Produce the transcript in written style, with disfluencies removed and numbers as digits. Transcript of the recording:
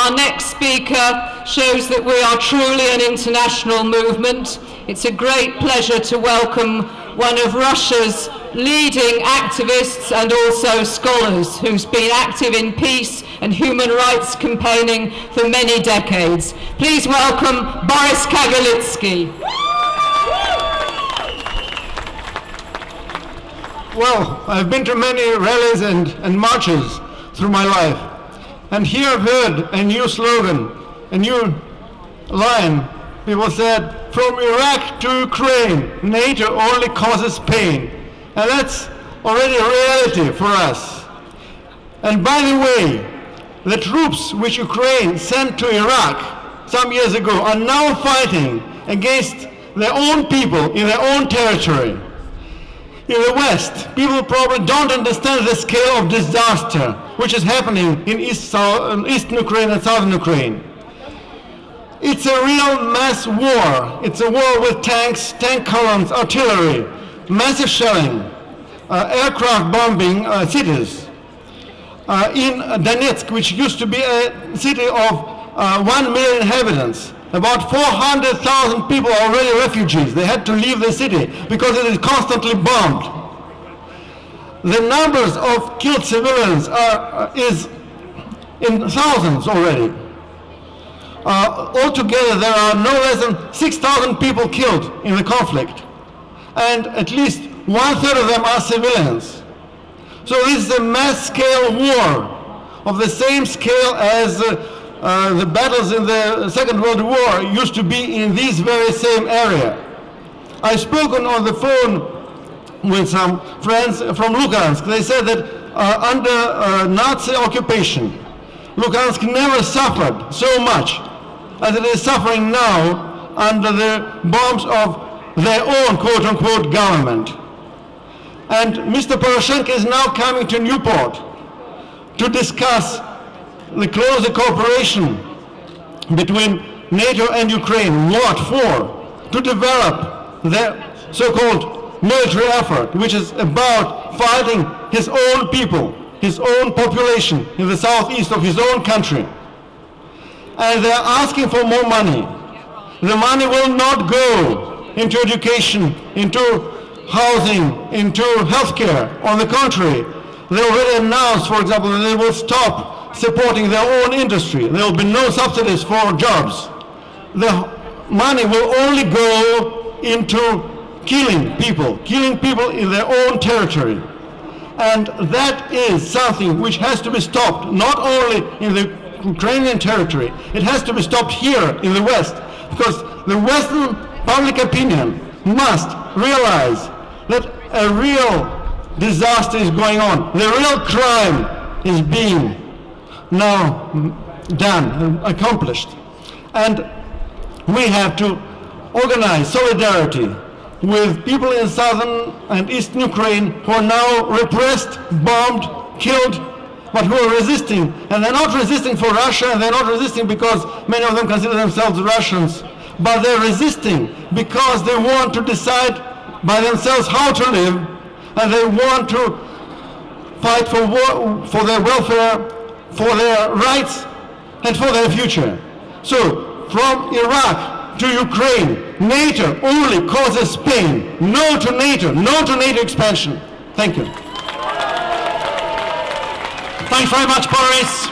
Our next speaker shows that we are truly an international movement. It's a great pleasure to welcome one of Russia's leading activists and also scholars who's been active in peace and human rights campaigning for many decades. Please welcome Boris Kagarlitsky. Well, I've been to many rallies and marches through my life. And here I've heard a new slogan, a new line. People said, from Iraq to Ukraine, NATO only causes pain. And that's already a reality for us. And by the way, the troops which Ukraine sent to Iraq some years ago are now fighting against their own people in their own territory. In the West, people probably don't understand the scale of disaster which is happening in eastern Ukraine and southern Ukraine. It's a real mass war. It's a war with tanks, tank columns, artillery, massive shelling, aircraft bombing cities. In Donetsk, which used to be a city of 1 million inhabitants, about 400,000 people are already refugees. They had to leave the city because it is constantly bombed. The numbers of killed civilians is in thousands already. Altogether, there are no less than 6,000 people killed in the conflict, and at least 1/3 of them are civilians. So this is a mass-scale war of the same scale as the battles in the Second World War used to be in this very same area. I've spoken on the phone with some friends from Lugansk. They said that under Nazi occupation, Lugansk never suffered so much as it is suffering now under the bombs of their own quote-unquote government. And Mr. Poroshenko is now coming to Newport to discuss the closer cooperation between NATO and Ukraine. What for? To develop the so-called military effort, which is about fighting his own people, his own population in the southeast of his own country. And they're asking for more money. The money will not go into education, into housing, into healthcare. On the contrary, they already announced, for example, that they will stop supporting their own industry. There will be no subsidies for jobs. The money will only go into killing people in their own territory. And that is something which has to be stopped, not only in the Ukrainian territory, it has to be stopped here in the West, because the Western public opinion must realize that a real disaster is going on. The real crime is being now done and accomplished. And we have to organize solidarity with people in southern and eastern Ukraine who are now repressed, bombed, killed, but who are resisting. And they're not resisting for Russia, and they're not resisting because many of them consider themselves Russians, but they're resisting because they want to decide by themselves how to live, and they want to fight for their welfare, for their rights, and for their future. So, from Iraq to Ukraine, NATO only causes pain. No to NATO, no to NATO expansion. Thank you. Thanks very much, Boris.